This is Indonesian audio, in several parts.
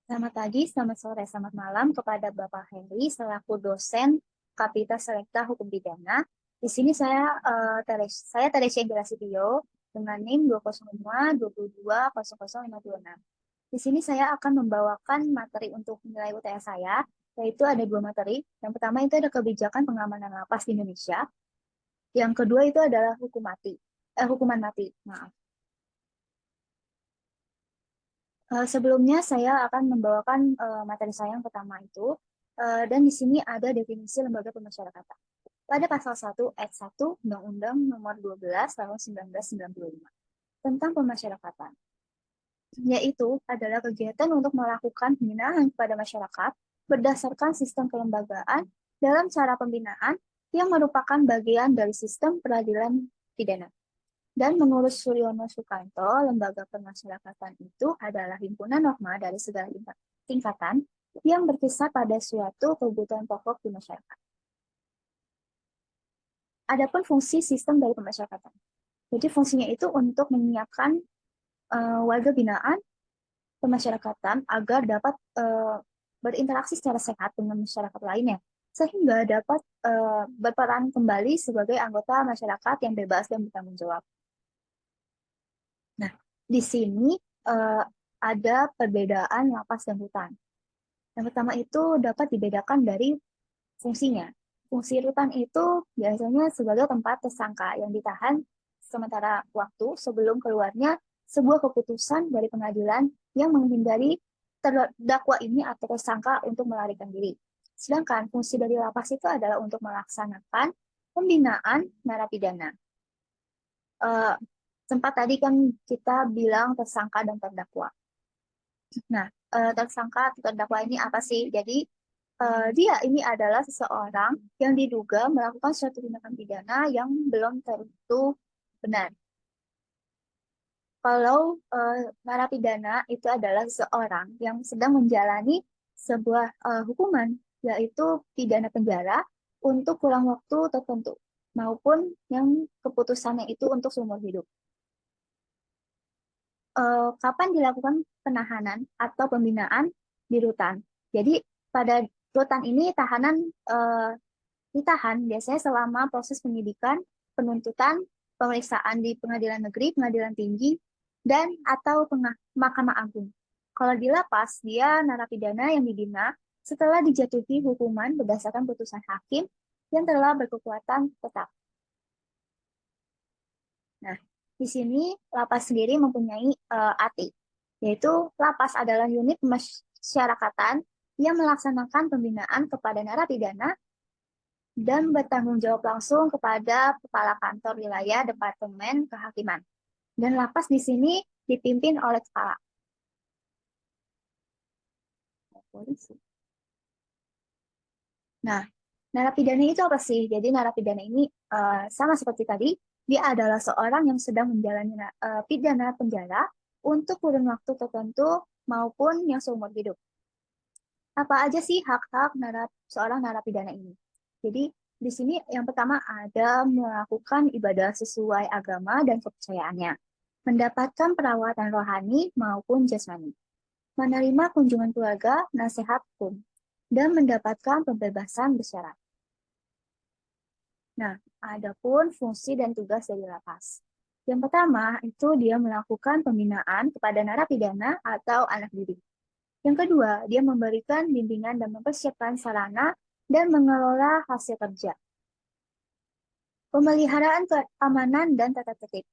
Selamat pagi, selamat sore, selamat malam kepada Bapak Heri selaku dosen Kapita Selekta Hukum Pidana. Di sini saya Teresia Indrasitio dengan NIM 205-22-00526. Di sini saya akan membawakan materi untuk nilai UTS saya, yaitu ada dua materi. Yang pertama itu ada kebijakan pengamanan lapas di Indonesia. Yang kedua itu adalah hukuman mati. Maaf. Sebelumnya saya akan membawakan materi saya yang pertama itu, dan di sini ada definisi lembaga pemasyarakatan. Pada pasal 1 ayat 1 Undang-Undang Nomor 12 Tahun 1995 tentang pemasyarakatan, yaitu adalah kegiatan untuk melakukan pembinaan kepada masyarakat berdasarkan sistem kelembagaan dalam cara pembinaan yang merupakan bagian dari sistem peradilan pidana. Dan menurut Suryono Sukanto, lembaga pemasyarakatan itu adalah himpunan norma dari segala tingkatan yang berkisar pada suatu kebutuhan pokok di masyarakat. Adapun fungsi sistem dari pemasyarakatan. Jadi fungsinya itu untuk menyiapkan warga binaan pemasyarakatan agar dapat berinteraksi secara sehat dengan masyarakat lainnya, sehingga dapat berperan kembali sebagai anggota masyarakat yang bebas dan bertanggung jawab. Nah, di sini ada perbedaan lapas dan rutan. Yang pertama itu dapat dibedakan dari fungsinya. Fungsi rutan itu biasanya sebagai tempat tersangka yang ditahan sementara waktu sebelum keluarnya sebuah keputusan dari pengadilan yang menghindari terdakwa ini atau tersangka untuk melarikan diri. Sedangkan fungsi dari lapas itu adalah untuk melaksanakan pembinaan narapidana. Sempat tadi kan kita bilang tersangka dan terdakwa. Nah, tersangka atau terdakwa ini apa sih? Jadi, dia ini adalah seseorang yang diduga melakukan suatu tindakan pidana yang belum tentu benar. Kalau narapidana itu adalah seseorang yang sedang menjalani sebuah hukuman, yaitu pidana penjara untuk kurang waktu tertentu, maupun yang keputusannya itu untuk seumur hidup. Kapan dilakukan penahanan atau pembinaan di rutan. Jadi pada rutan ini tahanan ditahan biasanya selama proses penyidikan, penuntutan, pemeriksaan di pengadilan negeri, pengadilan tinggi, dan atau Mahkamah Agung. Kalau di lapas, dia narapidana yang dibina setelah dijatuhi hukuman berdasarkan putusan hakim yang telah berkekuatan tetap. Nah, di sini lapas sendiri mempunyai ATI, yaitu lapas adalah unit pemasyarakatan yang melaksanakan pembinaan kepada narapidana dan bertanggung jawab langsung kepada kepala kantor wilayah Departemen Kehakiman. Dan lapas di sini dipimpin oleh kepala polisi. Nah, narapidana itu apa sih? Jadi narapidana ini sama seperti tadi, dia adalah seorang yang sedang menjalani pidana penjara untuk kurun waktu tertentu maupun yang seumur hidup. Apa aja sih hak-hak seorang narapidana ini? Jadi di sini yang pertama ada melakukan ibadah sesuai agama dan kepercayaannya, mendapatkan perawatan rohani maupun jasmani, menerima kunjungan keluarga, nasihat hukum, dan mendapatkan pembebasan bersyarat. Nah, adapun fungsi dan tugas dari lapas. Yang pertama, itu dia melakukan pembinaan kepada narapidana atau anak didik. Yang kedua, dia memberikan bimbingan dan mempersiapkan sarana dan mengelola hasil kerja. Pemeliharaan keamanan dan tata tertib,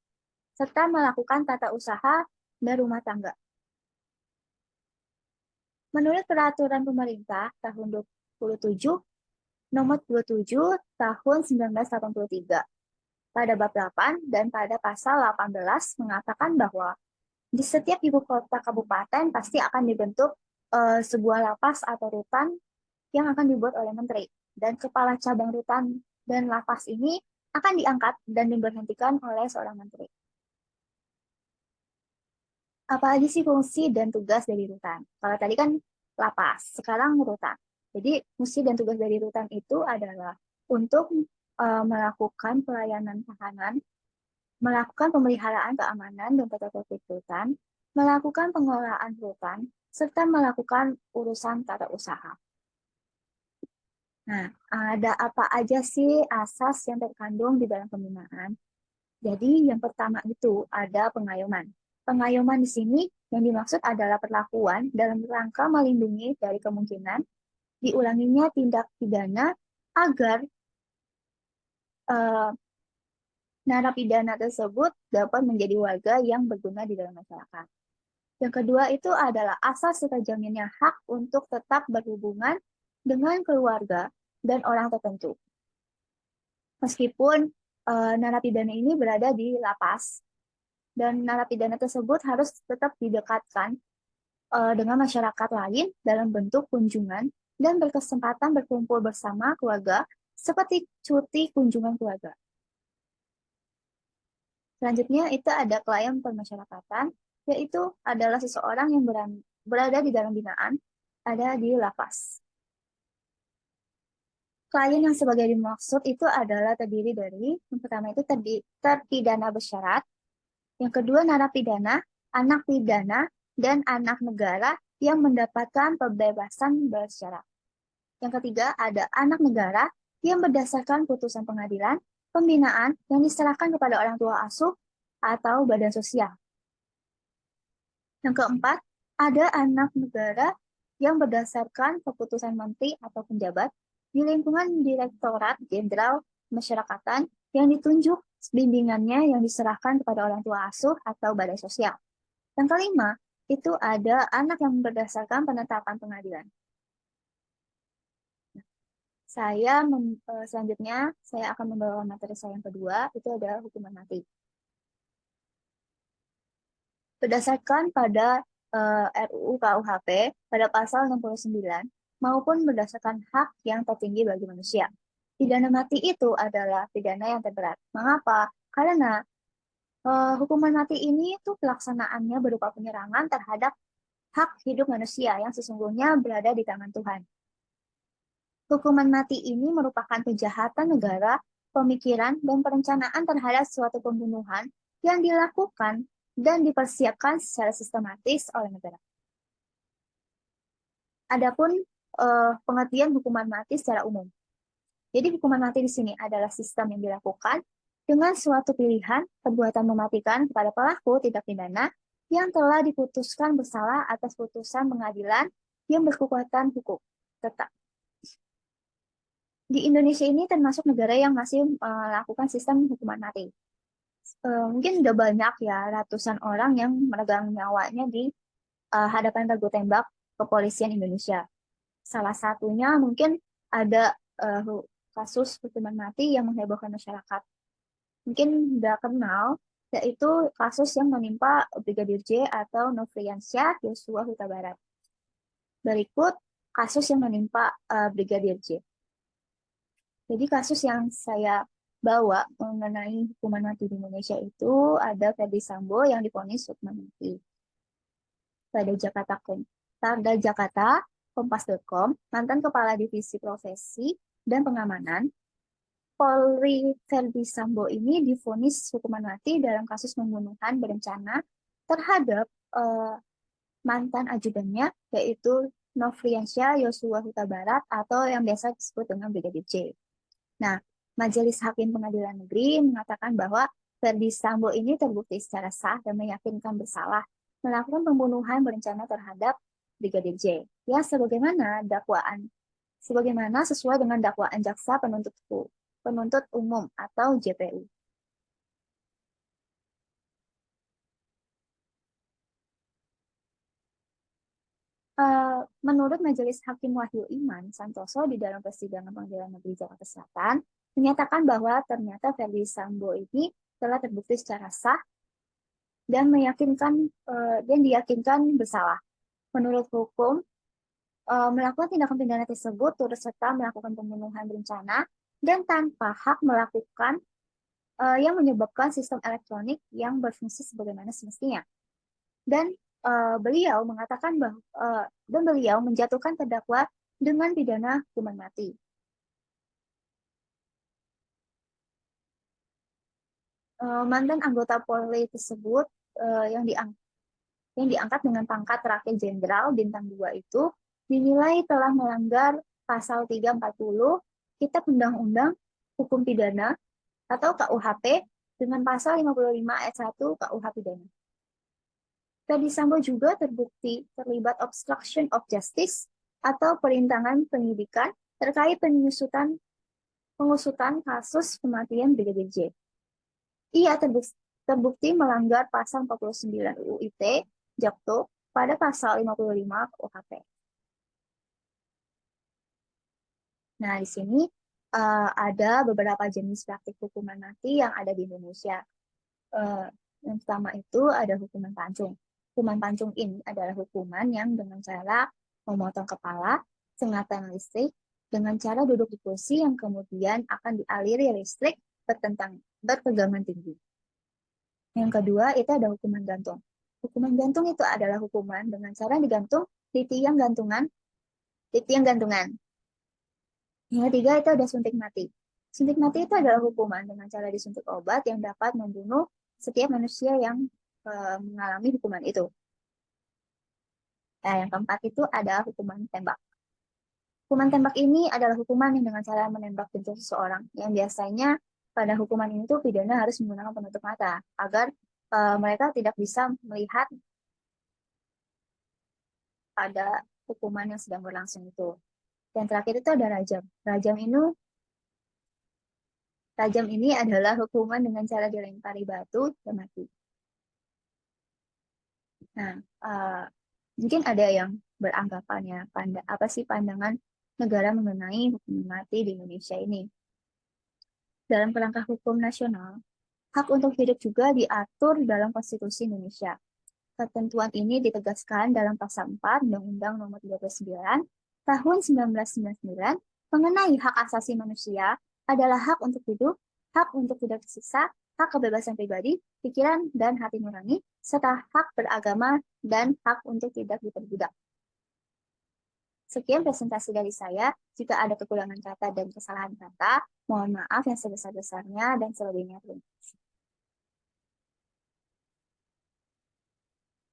serta melakukan tata usaha dan rumah tangga. Menurut peraturan pemerintah tahun 27, nomor 27 tahun 1983, pada bab 8 dan pada pasal 18 mengatakan bahwa di setiap ibu kota kabupaten pasti akan dibentuk sebuah lapas atau rutan yang akan dibuat oleh menteri. Dan kepala cabang rutan dan lapas ini akan diangkat dan diberhentikan oleh seorang menteri. Apa aja sih fungsi dan tugas dari rutan? Kalau tadi kan lapas, sekarang rutan. Jadi fungsi dan tugas dari rutan itu adalah untuk melakukan pelayanan tahanan, melakukan pemeliharaan keamanan dan tata tertib rutan, melakukan pengelolaan hutan, serta melakukan urusan tata usaha. Nah, ada apa aja sih asas yang terkandung di dalam pembinaan? Jadi, yang pertama itu ada pengayoman. Pengayoman di sini yang dimaksud adalah perlakuan dalam rangka melindungi dari kemungkinan diulanginya tindak pidana agar eh, narapidana tersebut dapat menjadi warga yang berguna di dalam masyarakat. Yang kedua itu adalah asas terjaminnya hak untuk tetap berhubungan dengan keluarga dan orang tertentu. Meskipun narapidana ini berada di lapas, dan narapidana tersebut harus tetap didekatkan dengan masyarakat lain dalam bentuk kunjungan dan berkesempatan berkumpul bersama keluarga seperti cuti kunjungan keluarga. Selanjutnya itu ada klien permasyarakatan, yaitu adalah seseorang yang berada di dalam binaan, ada di lapas. Klien yang sebagai dimaksud itu adalah terdiri dari, yang pertama itu terpidana bersyarat, yang kedua narapidana, anak pidana, dan anak negara yang mendapatkan pembebasan bersyarat. Yang ketiga ada anak negara yang berdasarkan putusan pengadilan, pembinaan yang diserahkan kepada orang tua asuh atau badan sosial. Yang keempat, ada anak negara yang berdasarkan keputusan menteri atau penjabat di lingkungan Direktorat Jenderal Masyarakatan yang ditunjuk bimbingannya yang diserahkan kepada orang tua asuh atau badan sosial. Yang kelima, itu ada anak yang berdasarkan penetapan pengadilan. Selanjutnya saya akan membawa materi saya yang kedua, itu adalah hukuman mati. Berdasarkan pada RUU KUHP pada pasal 69 maupun berdasarkan hak yang tertinggi bagi manusia. Pidana mati itu adalah pidana yang terberat. Mengapa? Karena hukuman mati ini itu pelaksanaannya berupa penyerangan terhadap hak hidup manusia yang sesungguhnya berada di tangan Tuhan. Hukuman mati ini merupakan kejahatan negara, pemikiran, dan perencanaan terhadap suatu pembunuhan yang dilakukan dan dipersiapkan secara sistematis oleh negara. Adapun pengertian hukuman mati secara umum. Jadi hukuman mati di sini adalah sistem yang dilakukan dengan suatu pilihan perbuatan mematikan kepada pelaku tindak pidana yang telah diputuskan bersalah atas putusan pengadilan yang berkekuatan hukum tetap. Di Indonesia ini termasuk negara yang masih melakukan sistem hukuman mati. Mungkin udah banyak ya ratusan orang yang meregang nyawanya di hadapan regu tembak kepolisian Indonesia. Salah satunya mungkin ada kasus hukuman mati yang menghebohkan masyarakat. Mungkin udah kenal, yaitu kasus yang menimpa Brigadir J atau Nofriansyah Yosua Huta Barat. Berikut kasus yang menimpa Brigadir J. Jadi kasus yang saya bawa mengenai hukuman mati di Indonesia itu ada Ferdi Sambo yang divonis hukuman mati. Pada Jakarta, Kompas.com, mantan Kepala Divisi Profesi dan Pengamanan, Polri Ferdi Sambo ini divonis hukuman mati dalam kasus pembunuhan berencana terhadap mantan ajudannya, yaitu Nofriansyah Yosua Huta Barat atau yang biasa disebut dengan Brigadir J. Nah, Majelis Hakim Pengadilan Negeri mengatakan bahwa Ferdi Sambo ini terbukti secara sah dan meyakinkan bersalah melakukan pembunuhan berencana terhadap Brigadir J. Ya, sebagaimana sesuai dengan dakwaan jaksa penuntut umum atau JPU. Menurut Majelis Hakim Wahyu Iman Santoso di dalam persidangan Pengadilan Negeri Jakarta Selatan, menyatakan bahwa ternyata Ferdi Sambo ini telah terbukti secara sah dan diyakinkan bersalah. Menurut hukum, melakukan tindakan pidana tersebut turut serta melakukan pembunuhan berencana dan tanpa hak melakukan yang menyebabkan sistem elektronik yang berfungsi sebagaimana semestinya. Dan beliau mengatakan bahwa dan beliau menjatuhkan terdakwa dengan pidana hukuman mati. Mantan anggota Polri tersebut yang yang diangkat dengan pangkat terakhir jenderal bintang 2 itu dinilai telah melanggar pasal 340 Kitab Undang-Undang Hukum Pidana atau KUHP dengan pasal 55 ayat 1 KUH Pidana. Ferdi Sambo juga terbukti terlibat obstruction of justice atau perintangan penyidikan terkait pengusutan kasus kematian Brigadir J. Ia terbukti melanggar pasal 49 UU ITE Jakto pada pasal 55 KUHP. Nah, di sini ada beberapa jenis praktik hukuman mati yang ada di Indonesia. Yang pertama itu ada hukuman pancung. Hukuman pancung ini adalah hukuman yang dengan cara memotong kepala, sengatan listrik, dengan cara duduk di kursi yang kemudian akan dialiri listrik bertegangan tinggi. Yang kedua itu ada hukuman gantung. Hukuman gantung itu adalah hukuman dengan cara digantung di tiang gantungan. Yang ketiga itu ada suntik mati. Suntik mati itu adalah hukuman dengan cara disuntik obat yang dapat membunuh setiap manusia yang mengalami hukuman itu. Nah, yang keempat itu ada hukuman tembak. Hukuman tembak ini adalah hukuman yang dengan cara menembak tubuh seseorang. Yang biasanya pada hukuman ini tuh pidana harus menggunakan penutup mata agar mereka tidak bisa melihat pada hukuman yang sedang berlangsung itu. Yang terakhir itu ada rajam. Rajam ini adalah hukuman dengan cara dilempari batu dan mati. Nah, mungkin ada yang beranggapan ya, apa sih pandangan negara mengenai hukuman mati di Indonesia ini? Dalam kerangka hukum nasional, hak untuk hidup juga diatur dalam Konstitusi Indonesia. Ketentuan ini ditegaskan dalam pasal 4 Undang-Undang Nomor 39 Tahun 1999 mengenai hak asasi manusia adalah hak untuk hidup, hak untuk tidak tersiksa, hak kebebasan pribadi, pikiran, dan hati nurani, serta hak beragama dan hak untuk tidak diperbudak. Sekian presentasi dari saya. Jika ada kekurangan kata dan kesalahan kata, mohon maaf yang sebesar-besarnya dan selebihnya terima kasih.